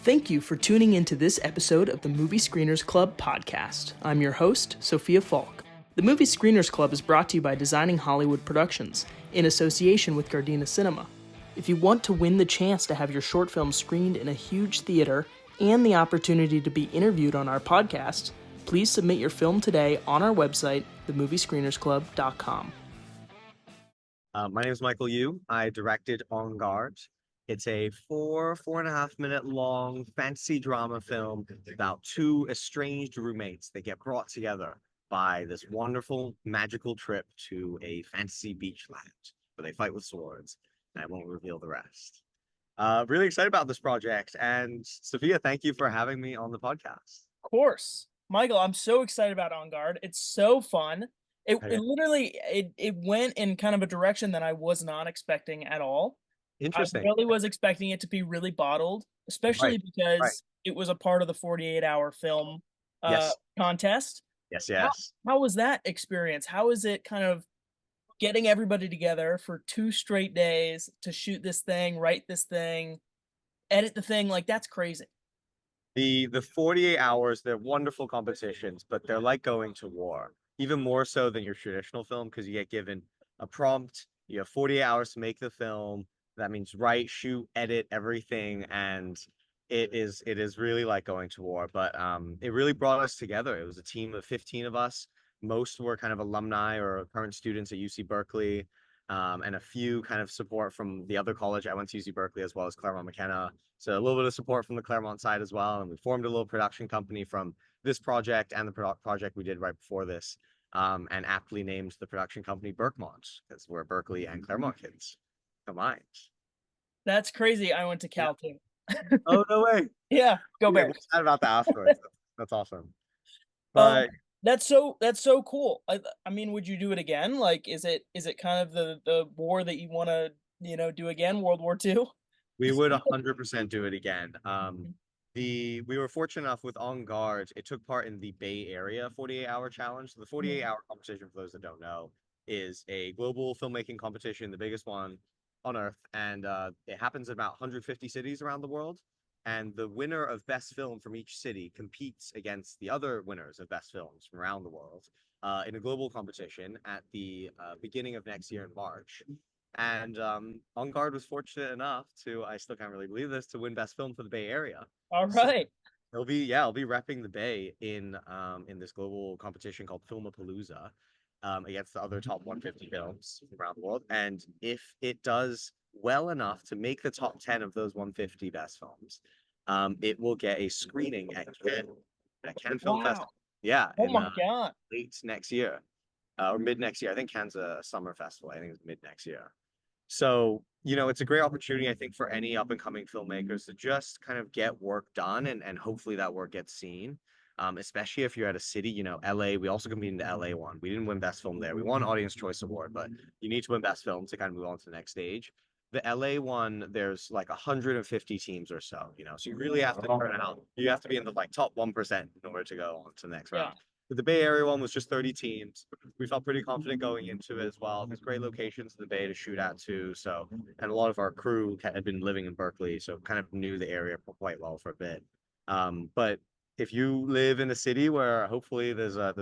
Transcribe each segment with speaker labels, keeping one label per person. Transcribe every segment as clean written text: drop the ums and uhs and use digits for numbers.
Speaker 1: Thank you for tuning into this episode of the Movie Screeners Club podcast. I'm your host, Sophia Falk. The Movie Screeners Club is brought to you by Designing Hollywood Productions, in association with Gardena Cinema. If you want to win the chance to have your short film screened in a huge theater and the opportunity to be interviewed on our podcast, please submit your film today on our website, themoviescreenersclub.com.
Speaker 2: My name is Michael Yu. I directed En Garde. It's a four and a half minute long fantasy drama film about two estranged roommates that get brought together by this wonderful magical trip to a fantasy beach land where they fight with swords. And I won't reveal the rest. Really excited about this project. And Sophia, thank you for having me on the podcast.
Speaker 1: Of course. Michael, I'm so excited about En Garde. It's so fun. It literally went in kind of a direction that I was not expecting at all.
Speaker 2: Interesting.
Speaker 1: I really was expecting it to be really bottled, especially because it was a part of the 48-hour film contest.
Speaker 2: Yes.
Speaker 1: How was that experience? How is it kind of getting everybody together for 2 straight days to shoot this thing, write this thing, edit the thing? Like, that's crazy.
Speaker 2: The 48 hours, they're wonderful competitions, but they're like going to war, even more so than your traditional film, because you get given a prompt, you have 48 hours to make the film. That means write, shoot, edit, everything, and it is really like going to war. But it really brought us together. It was a team of 15 of us. Most were kind of alumni or current students at UC Berkeley, and a few kind of support from the other college. I went to UC Berkeley as well as Claremont McKenna. So a little bit of support from the Claremont side as well. And we formed a little production company from this project and the project we did right before this, and aptly named the production company Berkmont, because we're Berkeley and Claremont kids combined.
Speaker 1: That's crazy. I went to Cal too.
Speaker 2: Oh, no way.
Speaker 1: Yeah, go Bears.
Speaker 2: We'll chat about that afterwards. That's awesome. But
Speaker 1: that's so cool. I mean, would you do it again? Like, is it kind of the war that you want to, do again, World War II?
Speaker 2: we would 100% do it again. We were fortunate enough with En Garde, it took part in the Bay Area 48-hour challenge. So the 48-hour competition, for those that don't know, is a global filmmaking competition, the biggest one on Earth, and it happens in about 150 cities around the world. And the winner of best film from each city competes against the other winners of best films from around the world in a global competition at the beginning of next year in March. And En Garde was fortunate enough to, I still can't really believe this, to win best film for the Bay Area.
Speaker 1: All right.
Speaker 2: So I'll be repping the Bay in this global competition called Filmapalooza, against the other top 150 films around the world. And if it does well enough to make the top 10 of those 150 best films, it will get a screening at Cannes Film Festival. Yeah.
Speaker 1: Oh my God.
Speaker 2: Late next year, or mid next year. I think Cannes a summer festival. I think it's mid next year. So, it's a great opportunity, I think, for any up and coming filmmakers to just kind of get work done and hopefully that work gets seen. Especially if you're at a city, LA, we also competed in the LA one. We didn't win best film there. We won Audience Choice Award, but you need to win best film to kind of move on to the next stage. The LA one, there's like 150 teams or so, so you really have to turn out. You have to be in the top 1% in order to go on to the next round. But the Bay Area one was just 30 teams. We felt pretty confident going into it as well. There's great locations in the Bay to shoot at too. So, and a lot of our crew had been living in Berkeley, so kind of knew the area quite well for a bit. But if you live in a city where hopefully there's a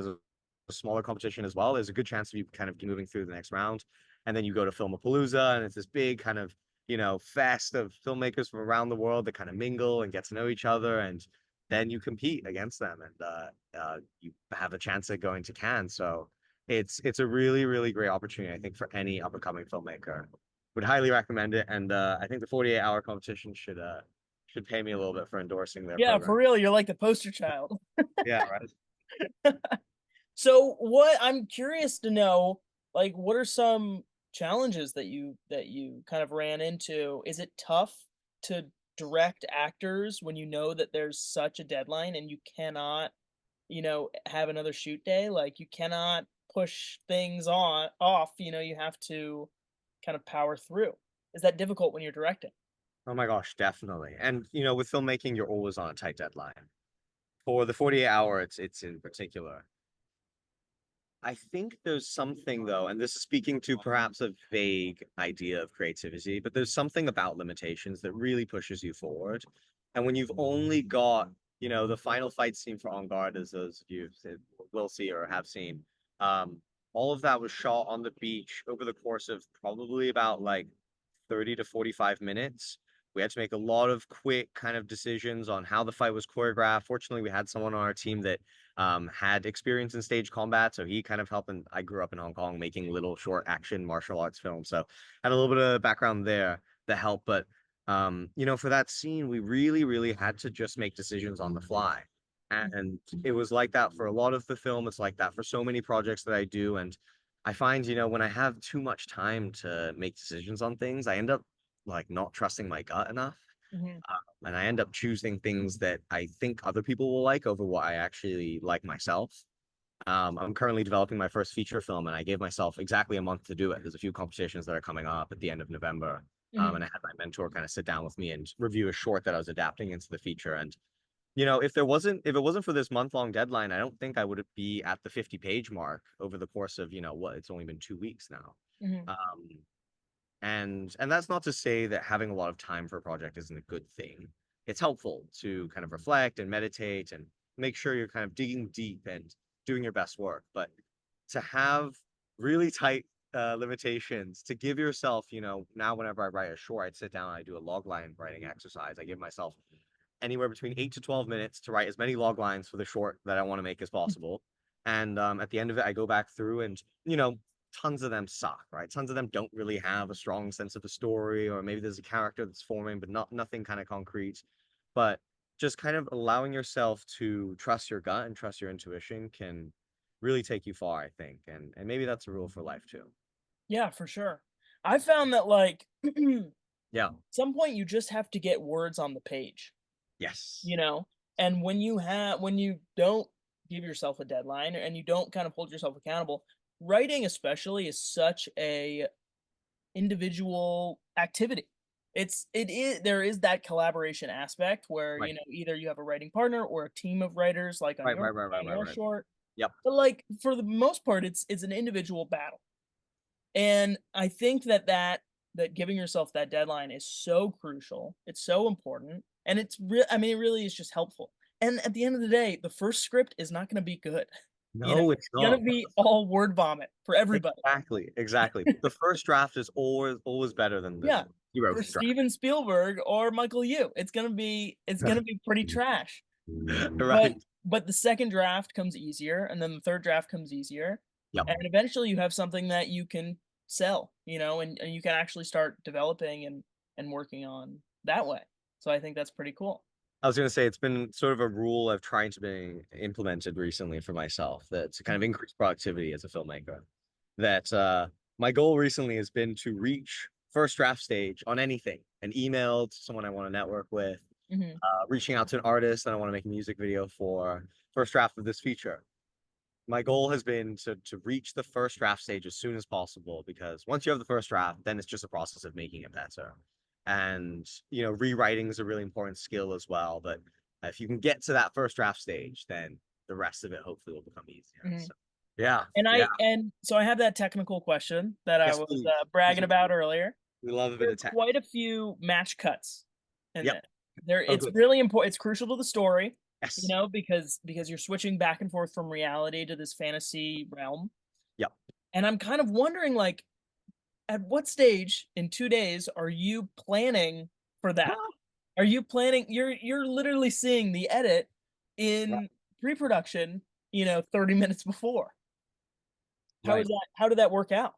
Speaker 2: smaller competition as well, there's a good chance of you kind of moving through the next round. And then you go to Filmapalooza, and it's this big kind of, fest of filmmakers from around the world that kind of mingle and get to know each other. And then you compete against them, and you have a chance at going to Cannes. So it's a really, really great opportunity, I think, for any up and coming filmmaker. Would highly recommend it. And I think the 48-hour competition should pay me a little bit for endorsing their program.
Speaker 1: For real, you're like the poster child.
Speaker 2: Yeah, right.
Speaker 1: So I'm curious to know, like, what are some challenges that you kind of ran into? Is it tough to direct actors when you know that there's such a deadline and you cannot, have another shoot day? Like, you cannot push things off, you have to kind of power through. Is that difficult when you're directing?
Speaker 2: Oh my gosh, definitely. And with filmmaking, you're always on a tight deadline. For the 48-hour, it's in particular. I think there's something though, and this is speaking to perhaps a vague idea of creativity, but there's something about limitations that really pushes you forward. And when you've only got, the final fight scene for En Garde, as those of you will see or have seen, um, all of that was shot on the beach over the course of probably about like 30 to 45 minutes. We had to make a lot of quick kind of decisions on how the fight was choreographed. Fortunately, we had someone on our team that had experience in stage combat, so he kind of helped. And I grew up in Hong Kong making little short action martial arts films, so I had a little bit of background there that helped. But for that scene, we really, really had to just make decisions on the fly. And it was like that for a lot of the film. It's like that for so many projects that I do. And I find, when I have too much time to make decisions on things, I end up like not trusting my gut enough.
Speaker 1: Mhm.
Speaker 2: And I end up choosing things that I think other people will like over what I actually like myself. I'm currently developing my first feature film, and I gave myself exactly a month to do it. There's a few competitions that are coming up at the end of November.
Speaker 1: Mhm.
Speaker 2: And I had my mentor kind of sit down with me and review a short that I was adapting into the feature. And if it wasn't for this month-long deadline, I don't think I would be at the 50-page mark over the course of, it's only been 2 weeks now.
Speaker 1: Mhm.
Speaker 2: Um, and that's not to say that having a lot of time for a project isn't a good thing. It's helpful to kind of reflect and meditate and make sure you're kind of digging deep and doing your best work. But to have really tight limitations, to give yourself, now whenever I write a short, I'd sit down and I do a log line writing exercise. I give myself anywhere between 8 to 12 minutes to write as many log lines for the short that I want to make as possible. And at the end of it, I go back through and, tons of them suck, right? Tons of them don't really have a strong sense of the story, or maybe there's a character that's forming, but nothing kind of concrete. But just kind of allowing yourself to trust your gut and trust your intuition can really take you far, I think. And maybe that's a rule for life too.
Speaker 1: Yeah, for sure. I found that, like,
Speaker 2: Yeah.
Speaker 1: some point you just have to get words on the page,
Speaker 2: Yes.
Speaker 1: you know? And when you don't give yourself a deadline and you don't kind of hold yourself accountable, writing especially is such a individual activity. There is that collaboration aspect where,
Speaker 2: Right.
Speaker 1: either you have a writing partner or a team of writers like
Speaker 2: Right. Right. Right. Right.
Speaker 1: on
Speaker 2: Right.
Speaker 1: your
Speaker 2: Right.
Speaker 1: short.
Speaker 2: Yep.
Speaker 1: But, like, for the most part, it's an individual battle. And I think that giving yourself that deadline is so crucial. It's so important, and I mean, it really is just helpful. And at the end of the day, the first script is not gonna be good.
Speaker 2: No, it's
Speaker 1: It's gonna
Speaker 2: not.
Speaker 1: be all word vomit for everybody.
Speaker 2: Exactly, exactly. The first draft is always better than the
Speaker 1: Yeah.
Speaker 2: zero
Speaker 1: For
Speaker 2: draft.
Speaker 1: Steven Spielberg or Michael Yu, it's gonna be pretty trash. But
Speaker 2: Right.
Speaker 1: the second draft comes easier, and then the third draft comes easier,
Speaker 2: Yep.
Speaker 1: and eventually you have something that you can sell, and you can actually start developing and working on that way. So I think that's pretty cool.
Speaker 2: I was gonna say it's been sort of a rule I've tried to be implemented recently for myself that to kind of
Speaker 1: Mhm.
Speaker 2: increase productivity as a filmmaker. That my goal recently has been to reach first draft stage on anything, an email to someone I want to network with,
Speaker 1: Mhm.
Speaker 2: reaching out to an artist that I want to make a music video for, first draft of this feature. My goal has been to reach the first draft stage as soon as possible, because once you have the first draft, then it's just a process of making it better. And rewriting is a really important skill as well. But if you can get to that first draft stage, then the rest of it hopefully will become easier.
Speaker 1: Mhm.
Speaker 2: So yeah,
Speaker 1: And
Speaker 2: yeah.
Speaker 1: so I have that technical question that I
Speaker 2: Yes,
Speaker 1: was,
Speaker 2: please. Please
Speaker 1: bragging
Speaker 2: do.
Speaker 1: about earlier.
Speaker 2: We love a bit
Speaker 1: There
Speaker 2: of
Speaker 1: are
Speaker 2: tech.
Speaker 1: quite a few match cuts in
Speaker 2: Yep.
Speaker 1: this.
Speaker 2: Oh,
Speaker 1: It's
Speaker 2: good.
Speaker 1: really important. It's crucial to the story,
Speaker 2: Yes.
Speaker 1: because you're switching back and forth from reality to this fantasy realm.
Speaker 2: Yep.
Speaker 1: And I'm kind of wondering, like, at what stage in 2 days are you planning for that? Are you planning you're literally seeing the edit
Speaker 2: Right.
Speaker 1: in pre-production, 30 minutes before.
Speaker 2: Right.
Speaker 1: How did that work out?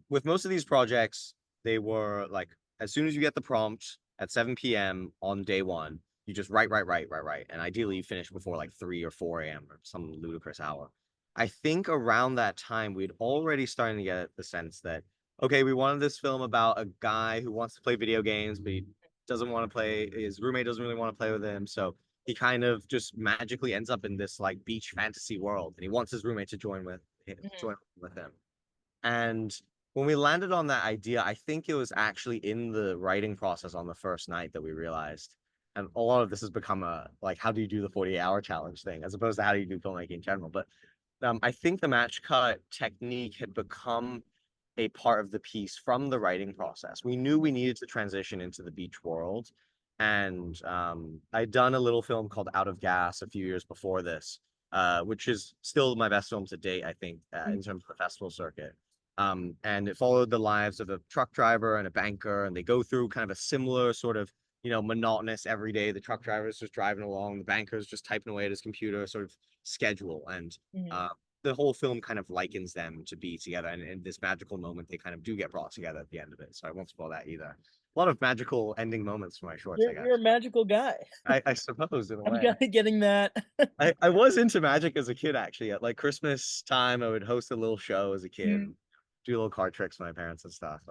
Speaker 2: With most of these projects, they were like as soon as you get the prompt at 7 p.m. on day one, you just write, and ideally you finish before like 3 or 4 a.m. or some ludicrous hour. I think around that time we'd already starting to get the sense that okay, we wanted this film about a guy who wants to play video games, but he doesn't want to play. His roommate doesn't really want to play with him, so he kind of just magically ends up in this like beach fantasy world, and he wants his roommate to
Speaker 1: Mhm,
Speaker 2: join with him. And when we landed on that idea, I think it was actually in the writing process on the first night that we realized. And a lot of this has become a like, how do you do the 48-hour challenge thing, as opposed to how do you do filmmaking in general. But I think the match cut technique had become a part of the piece from the writing process. We knew we needed to transition into the beach world. And I'd done a little film called Out of Gas a few years before this, which is still my best film to date, I think,
Speaker 1: Mhm,
Speaker 2: in terms of the festival circuit. And it followed the lives of a truck driver and a banker, and they go through kind of a similar sort of, monotonous every day. The truck driver is just driving along, the banker is just typing away at his computer, sort of schedule. And
Speaker 1: mhm.
Speaker 2: uh, the whole film kind of likens them to be together. And in this magical moment, they kind of do get brought together at the end of it. So I won't spoil that either. A lot of magical ending moments for my shorts, I
Speaker 1: You're a
Speaker 2: guess.
Speaker 1: magical guy.
Speaker 2: I suppose in a
Speaker 1: I'm
Speaker 2: way.
Speaker 1: kinda getting that.
Speaker 2: I was into magic as a kid actually. At like Christmas time, I would host a little show as a kid,
Speaker 1: Mm,
Speaker 2: and do little card tricks for my parents and stuff.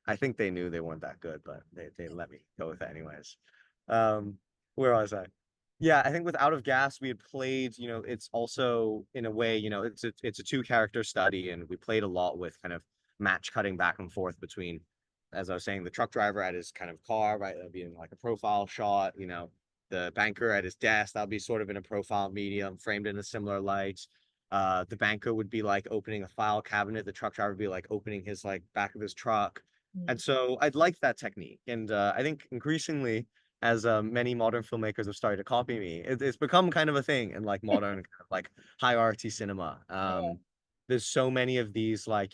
Speaker 2: I think they knew they weren't that good, but they let me go with it anyways. Um, where was I? Yeah, I think with Out of Gas, we had played, it's also in a way, it's a two character study, and we played a lot with kind of match cutting back and forth between, as I was saying, the truck driver at his kind of car, right? That'd be in like a profile shot, the banker at his desk, that'll be sort of in a profile medium, framed in a similar light. The banker would be like opening a file cabinet. The truck driver would be like opening his like back of his truck.
Speaker 1: mm.
Speaker 2: And so I'd like that technique. And I think increasingly, as many modern filmmakers have started to copy me, it's become kind of a thing in like modern, kind of like high arty cinema.
Speaker 1: Yeah,
Speaker 2: There's so many of these like,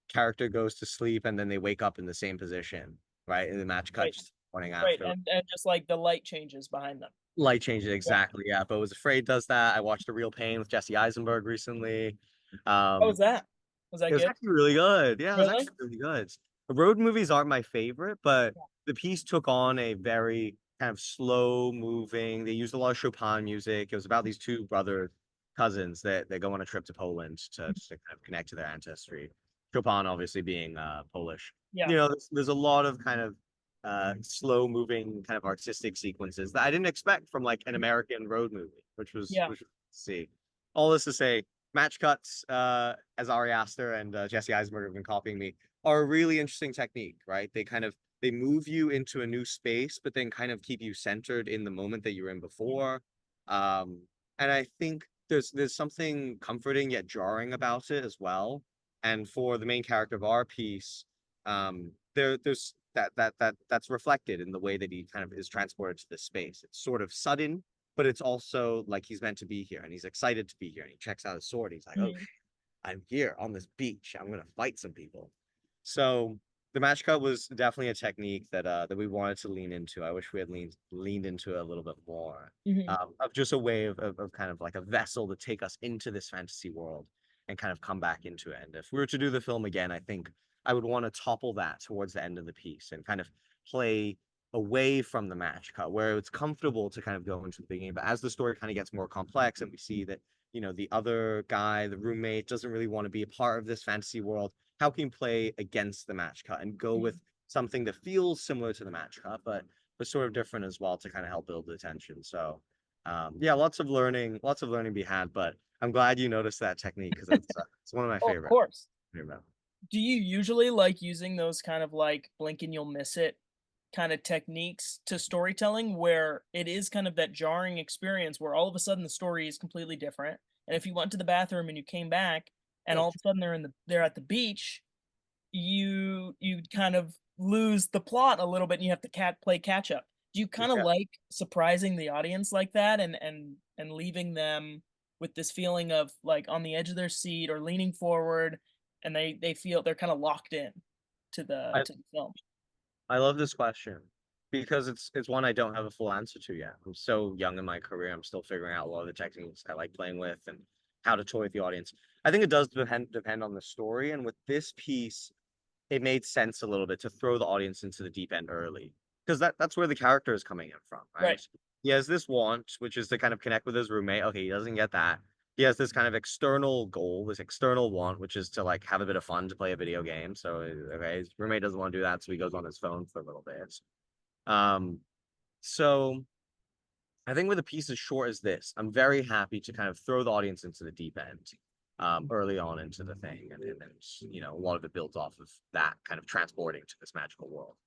Speaker 2: character goes to sleep and then they wake up in the same position, right? And the match
Speaker 1: right,
Speaker 2: cuts morning
Speaker 1: right,
Speaker 2: after.
Speaker 1: and just, like, the light changes behind them.
Speaker 2: Light changes
Speaker 1: Yeah.
Speaker 2: exactly, yeah. But Was Afraid does that. I watched The Real Pain with Jesse Eisenberg recently.
Speaker 1: How was
Speaker 2: Um,
Speaker 1: that? Was that
Speaker 2: it was
Speaker 1: good?
Speaker 2: actually really good. Yeah, it was
Speaker 1: Really?
Speaker 2: actually really good. The road movies aren't my favorite, but
Speaker 1: Yeah.
Speaker 2: the piece took on a very kind of slow moving. They used a lot of Chopin music. It was about these two brother cousins that go on a trip to Poland to kind of connect to their ancestry. Chopin obviously being Polish.
Speaker 1: Yeah.
Speaker 2: There's a lot of kind of slow moving kind of artistic sequences that I didn't expect from like an American road movie,
Speaker 1: Yeah.
Speaker 2: which was see. All this to say, match cuts, as Ari Aster and Jesse Eisenberg have been copying me, are a really interesting technique, right? They move you into a new space, but then kind of keep you centered in the moment that you're in before. Um, and I think there's something comforting yet jarring about it as well. And for the main character of our piece, there's that's reflected in the way that he kind of is transported to this space. It's sort of sudden, but it's also like he's meant to be here and he's excited to be here. And he checks out his sword. He's like, oh,
Speaker 1: Mhm,
Speaker 2: I'm here on this beach. I'm gonna fight some people. So the match cut was definitely a technique that we wanted to lean into. I wish we had leaned into it a little bit more.
Speaker 1: mhm,
Speaker 2: Of just a way of kind of like a vessel to take us into this fantasy world and kind of come back into it. And if we were to do the film again, I think I would want to topple that towards the end of the piece and kind of play away from the match cut where it's comfortable to kind of go into the beginning. But as the story kind of gets more complex and we see that, the other guy, the roommate, doesn't really want to be a part of this fantasy world, how can you play against the match cut and go with
Speaker 1: mhm.
Speaker 2: something that feels similar to the match cut, but sort of different as well to kind of help build the tension. So yeah, lots of learning to be had, but I'm glad you noticed that technique because it's one of my
Speaker 1: Oh, of
Speaker 2: favorite.
Speaker 1: course. Do you usually like using those kind of, like, blink and you'll miss it kinda techniques to storytelling where it is kind of that jarring experience where all of a sudden the story is completely different, and if you went to the bathroom and you came back and all of a sudden they're at the beach, you kind of lose the plot a little bit and you have to play catch up. Do you kinda
Speaker 2: Yeah.
Speaker 1: like surprising the audience like that and leaving them with this feeling of, like, on the edge of their seat or leaning forward, and they feel they're kinda locked in
Speaker 2: I
Speaker 1: to the film?
Speaker 2: I love this question because it's one I don't have a full answer to yet. I'm so young in my career. I'm still figuring out a lot of the techniques I like playing with and how to toy with the audience. I think it does depend on the story. And with this piece, it made sense a little bit to throw the audience into the deep end early because that's where the character is coming in from,
Speaker 1: Right.
Speaker 2: right? He has this want, which is to kind of connect with his roommate. Okay, he doesn't get that. He has this kind of external goal, this external want, which is to like have a bit of fun to play a video game. So okay, his roommate doesn't want to do that, so he goes on his phone for a little bit. Um, so I think with a piece as short as this, I'm very happy to kind of throw the audience into the deep end early on into the thing, and a lot of it built off of that kind of transporting to this magical world.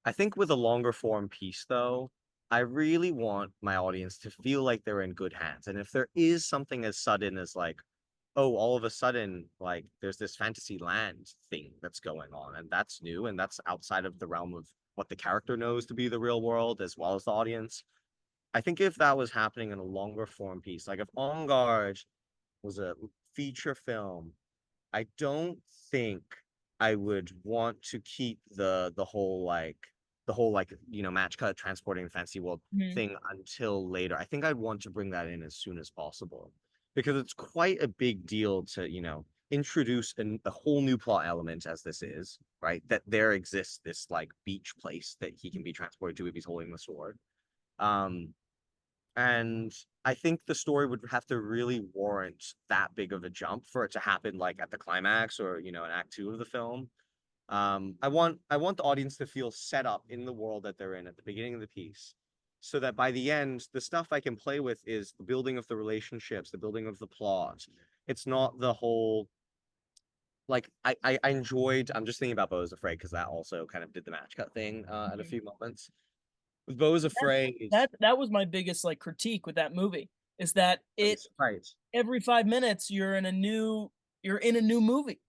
Speaker 2: I think with a longer form piece, though, I really want my audience to feel like they're in good hands. And if there is something as sudden as like, oh, all of a sudden, like there's this fantasy land thing that's going on, and that's new, and that's outside of the realm of what the character knows to be the real world as well as the audience. I think if that was happening in a longer form piece, like if En Garde was a feature film, I don't think I would want to keep the whole match cut transporting fancy world
Speaker 1: Mhm.
Speaker 2: thing until later. I think I'd want to bring that in as soon as possible because it's quite a big deal to, introduce a whole new plot element as this is, right? That there exists this like beach place that he can be transported to if he's holding the sword. Um, and I think the story would have to really warrant that big of a jump for it to happen like at the climax or, in act two of the film. I want the audience to feel set up in the world that they're in at the beginning of the piece. So that by the end, the stuff I can play with is the building of the relationships, the building of the plot. It's not the whole like I enjoyed. I'm just thinking about Bo is Afraid because that also kind of did the match cut thing at a
Speaker 1: Mhm.
Speaker 2: few moments. With Bo is Afraid,
Speaker 1: That was my biggest like critique with that movie is that it
Speaker 2: right,
Speaker 1: every 5 minutes you're in a new movie.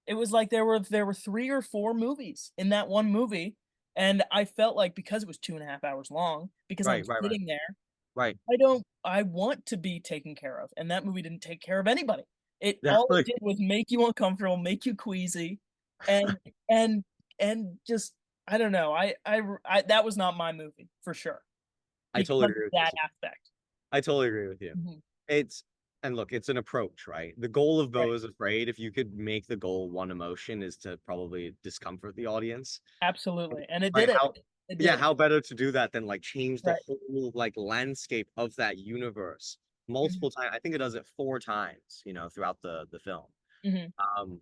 Speaker 1: It was like there were 3 or 4 movies in that one movie, and I felt like because it was 2.5 hours long, because I'm
Speaker 2: right, right, right,
Speaker 1: sitting there,
Speaker 2: right.
Speaker 1: I want to be taken care of, and that movie didn't take care of anybody. It all it
Speaker 2: Definitely,
Speaker 1: did was make you uncomfortable, make you queasy, and and and just I don't know, I that was not my movie for sure
Speaker 2: I totally
Speaker 1: because of
Speaker 2: agree with you.
Speaker 1: that aspect.
Speaker 2: I totally agree with you.
Speaker 1: Mhm.
Speaker 2: It's and look, it's an approach, right? The goal of
Speaker 1: Right.
Speaker 2: Bo is Afraid, if you could make the goal one emotion, is to probably discomfort the audience.
Speaker 1: Absolutely, and it
Speaker 2: Right?
Speaker 1: did it.
Speaker 2: How
Speaker 1: It
Speaker 2: yeah,
Speaker 1: did it.
Speaker 2: how better to do that than like change the
Speaker 1: Right.
Speaker 2: whole like landscape of that universe
Speaker 1: Mhm.
Speaker 2: multiple times. I think it does it 4 times, throughout the film.
Speaker 1: Mhm.
Speaker 2: Um,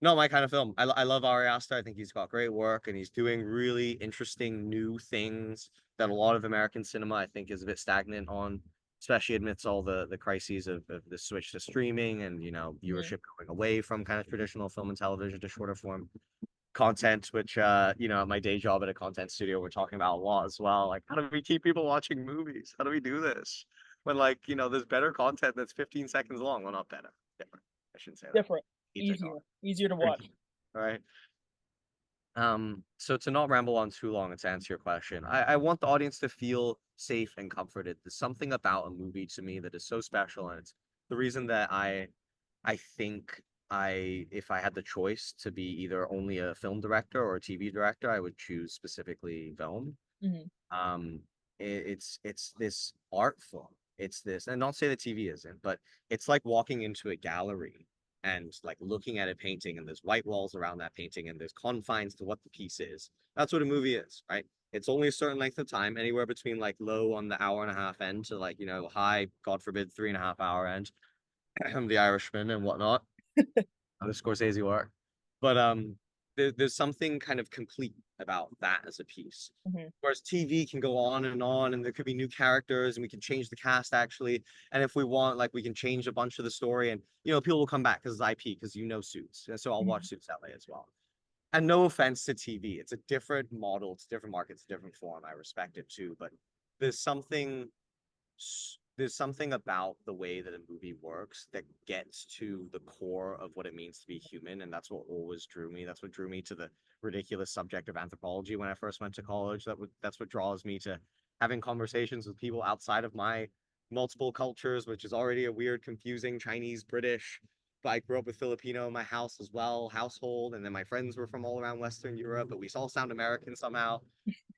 Speaker 2: no, my kind of film. I love Ari Aster. I think he's got great work and he's doing really interesting new things that a lot of American cinema, I think, is a bit stagnant on, especially amidst all the crises of the switch to streaming and,
Speaker 1: Mhm.
Speaker 2: viewership going away from kind of traditional film and television to shorter form content, which, at my day job at a content studio, we're talking about a lot as well. Like, how do we keep people watching movies? How do we do this? When, like, there's better content that's 15 seconds long. Well, not better. Different. I shouldn't say that.
Speaker 1: Different.
Speaker 2: Eat the dog.
Speaker 1: Easier to watch.
Speaker 2: All right. So to not ramble on too long and to answer your question, I want the audience to feel safe and comforted. There's something about a movie to me that is so special, and it's the reason that I think if I had the choice to be either only a film director or a TV director, I would choose specifically film.
Speaker 1: Mhm.
Speaker 2: Um, it's this art form. It's this, and not say that TV isn't, but it's like walking into a gallery and like looking at a painting, and there's white walls around that painting, and there's confines to what the piece is. That's what a movie is, right? It's only a certain length of time, anywhere between like low on the hour and a half end to like high, God forbid, 3.5 hour end. The Irishman and whatnot, the Scorsese work. But there's something kind of complete about that as a piece.
Speaker 1: Mhm.
Speaker 2: Whereas TV can go on, and there could be new characters, and we can change the cast actually. And if we want, like, we can change a bunch of the story, and people will come back because it's IP, because Suits, and so I'll watch
Speaker 1: Mhm.
Speaker 2: Suits that way as well. And no offense to TV, it's a different model, it's a different market, it's a different form. I respect it too, but there's something there's something about the way that a movie works that gets to the core of what it means to be human, and that's what always drew me. That's what drew me to the ridiculous subject of anthropology when I first went to college. That's what draws me to having conversations with people outside of my multiple cultures, which is already a weird, confusing Chinese, British. But I grew up with Filipino in my house as well, household, and then my friends were from all around Western Europe, but we all sound American somehow.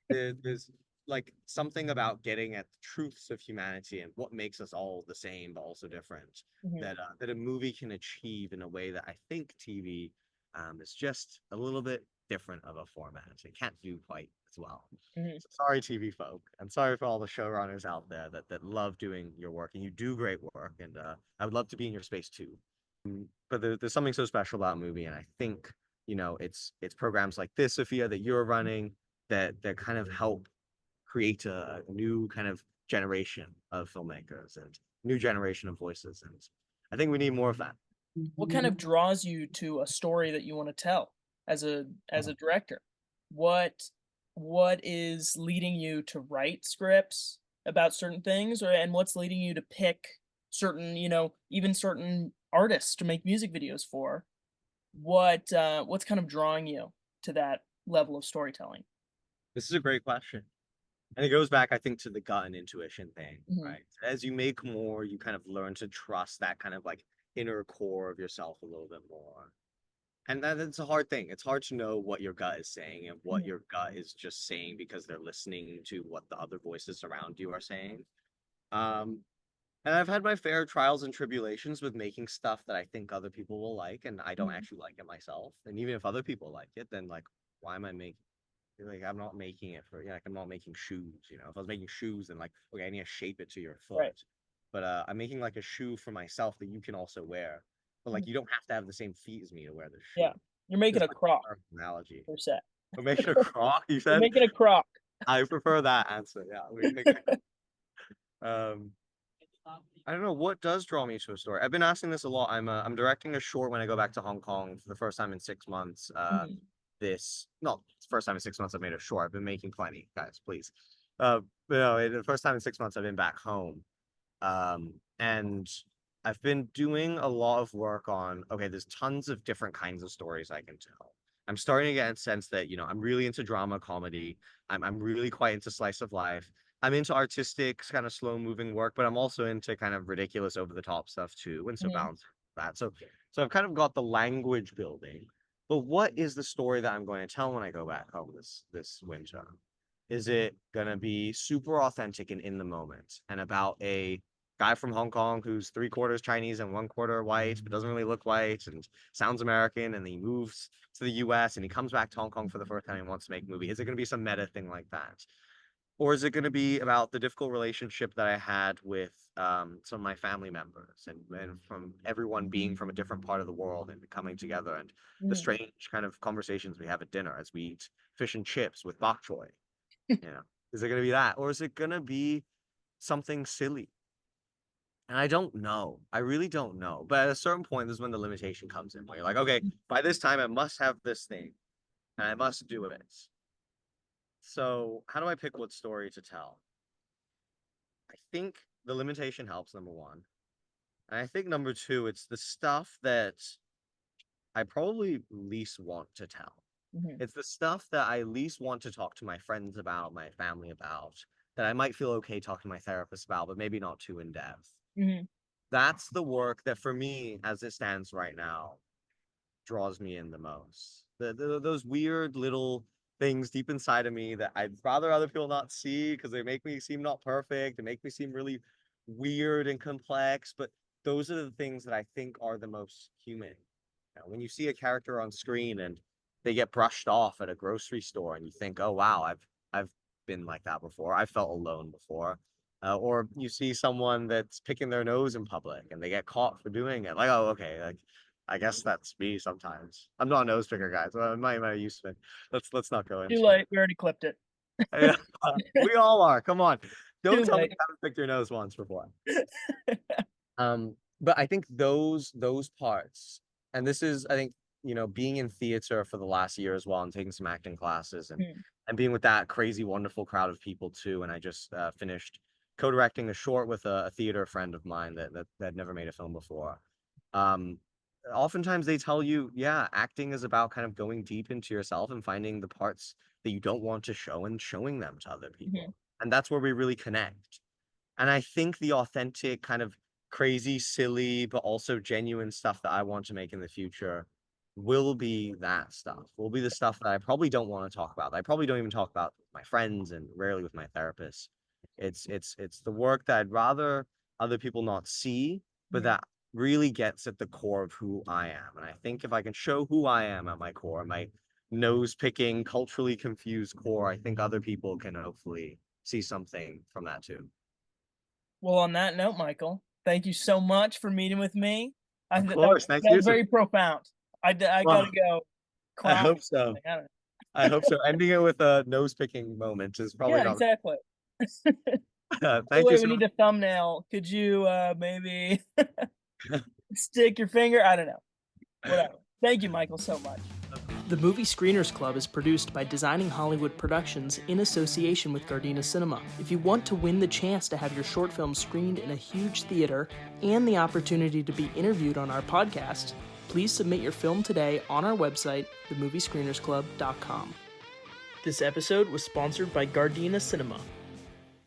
Speaker 2: There's like something about getting at the truths of humanity and what makes us all the same but also different
Speaker 1: Mhm.
Speaker 2: that a movie can achieve in a way that I think TV is just a little bit different of a format. It can't do quite as well.
Speaker 1: Mhm.
Speaker 2: So sorry, TV folk, and sorry for all the showrunners out there that love doing your work and you do great work, and I would love to be in your space too. But there's something so special about a movie, and I think it's programs like this, Sophia, that you're running that kind of help create a new kind of generation of filmmakers and new generation of voices. And I think we need more of that.
Speaker 1: What kind of draws you to a story that you wanna tell as a director? What what is leading you to write scripts about certain things, or and what's leading you to pick certain, even certain artists to make music videos for? What's kind of drawing you to that level of storytelling?
Speaker 2: This is a great question. And it goes back, I think, to the gut and intuition thing,
Speaker 1: Mhm.
Speaker 2: right? As you make more, you kind of learn to trust that kind of like inner core of yourself a little bit more. And that's a hard thing. It's hard to know what your gut is saying and what
Speaker 1: Mhm.
Speaker 2: your gut is just saying because they're listening to what the other voices around you are saying. Um, and I've had my fair trials and tribulations with making stuff that I think other people will like, and I don't
Speaker 1: Mhm.
Speaker 2: actually like it myself. And even if other people like it, then like, why am I making? Like, I'm not making it for, like, I'm not making shoes. If I was making shoes, then like, okay, I need to shape it to your
Speaker 1: Right.
Speaker 2: foot. But I'm making like a shoe for myself that you can also wear. But
Speaker 1: Mhm.
Speaker 2: like, you don't have to have the same feet as me to wear the shoe.
Speaker 1: Yeah. You're making
Speaker 2: It's
Speaker 1: a
Speaker 2: like
Speaker 1: crock
Speaker 2: a perfect analogy.
Speaker 1: per se.
Speaker 2: We're making a crock, you
Speaker 1: You're
Speaker 2: said?
Speaker 1: making a crock.
Speaker 2: I prefer that answer. Yeah, we make I don't know what does draw me to a story. I've been asking this a lot. I'm directing a short when I go back to Hong Kong for the first time in 6 months.
Speaker 1: Mhm.
Speaker 2: This not it's the first time in 6 months I've made a short. I've been making plenty, guys, please. But no, the first time in 6 months I've been back home. And I've been doing a lot of work on, okay, there's tons of different kinds of stories I can tell. I'm starting to get a sense that, I'm really into drama comedy. I'm really quite into slice of life. I'm into artistic, kind of slow moving work, but I'm also into kind of ridiculous over the top stuff too. And so
Speaker 1: Mhm.
Speaker 2: balance that. So I've kind of got the language building. But what is the story that I'm going to tell when I go back home this winter? Is it gonna be super authentic and in the moment and about a guy from Hong Kong who's three-quarters Chinese and one-quarter white, but doesn't really look white and sounds American, and he moves to the US and he comes back to Hong Kong for the first time and wants to make a movie? Is it gonna be some meta thing like that? Or is it going to be about the difficult relationship that I had with some of my family members and from everyone being from a different part of the world and coming together, and the
Speaker 1: Mhm.
Speaker 2: strange kind of conversations we have at dinner as we eat fish and chips with bok choy? You know, is it going to be that, or is it going to be something silly? And I don't know. I really don't know. But at a certain point, this is when the limitation comes in, where you're like, okay, by this time, I must have this thing and I must do it. So, how do I pick what story to tell? I think the limitation helps, number one. And I think number two, it's the stuff that I probably least want to tell.
Speaker 1: Mhm.
Speaker 2: It's the stuff that I least want to talk to my friends about, my family about, that I might feel okay talking to my therapist about, but maybe not too in depth.
Speaker 1: Mhm.
Speaker 2: That's the work that for me, as it stands right now, draws me in the most. Those weird little things deep inside of me that I'd rather other people not see because they make me seem not perfect. They make me seem really weird and complex. But those are the things that I think are the most human. When you see a character on screen and they get brushed off at a grocery store, and you think, "Oh wow, I've been like that before. I felt alone before." Or you see someone that's picking their nose in public and they get caught for doing it. Like, oh, okay, like I guess that's me sometimes. I'm not a nose picker, guys. I used to be. Let's not go
Speaker 1: Too
Speaker 2: into it.
Speaker 1: late. We already clipped it.
Speaker 2: Yeah, we all are. Come on. Don't
Speaker 1: Too
Speaker 2: tell me
Speaker 1: late.
Speaker 2: you haven't picked your nose once before. But I think those parts, and this is, I think, being in theater for the last year as well and taking some acting classes
Speaker 1: Mhm.
Speaker 2: and being with that crazy, wonderful crowd of people too. And I just finished co-directing a short with a theater friend of mine that never made a film before. Um, Oftentimes they tell you, yeah, acting is about kind of going deep into yourself and finding the parts that you don't want to show and showing them to other
Speaker 1: Mhm.
Speaker 2: people. And that's where we really connect. And I think the authentic kind of crazy, silly, but also genuine stuff that I want to make in the future will be that stuff. Will be the stuff that I probably don't want to talk about. I probably don't even talk about with my friends and rarely with my therapist. It's the work that I'd rather other people not see, but
Speaker 1: Mhm.
Speaker 2: that really gets at the core of who I am. And I think if I can show who I am at my core, my nose picking, culturally confused core, I think other people can hopefully see something from that too.
Speaker 1: Well, on that note, Michael, thank you so much for meeting with me. I
Speaker 2: Of
Speaker 1: th
Speaker 2: course. Thank
Speaker 1: that
Speaker 2: you
Speaker 1: was
Speaker 2: too.
Speaker 1: very profound. I
Speaker 2: Well,
Speaker 1: gotta go
Speaker 2: I
Speaker 1: cry or
Speaker 2: hope so.
Speaker 1: something. I don't know.
Speaker 2: I hope so. Ending it with a nose picking moment is probably
Speaker 1: Yeah,
Speaker 2: not.
Speaker 1: exactly. Oh,
Speaker 2: Thank you
Speaker 1: wait, we
Speaker 2: so
Speaker 1: need
Speaker 2: much.
Speaker 1: a thumbnail. Could you, maybe stick your finger? I don't know. Whatever. Thank you, Michael, so much. The Movie Screeners Club is produced by Designing Hollywood Productions in association with Gardena Cinema. If you want to win the chance to have your short film screened in a huge theater and the opportunity to be interviewed on our podcast, please submit your film today on our website, themoviescreenersclub.com. This episode was sponsored by Gardena Cinema.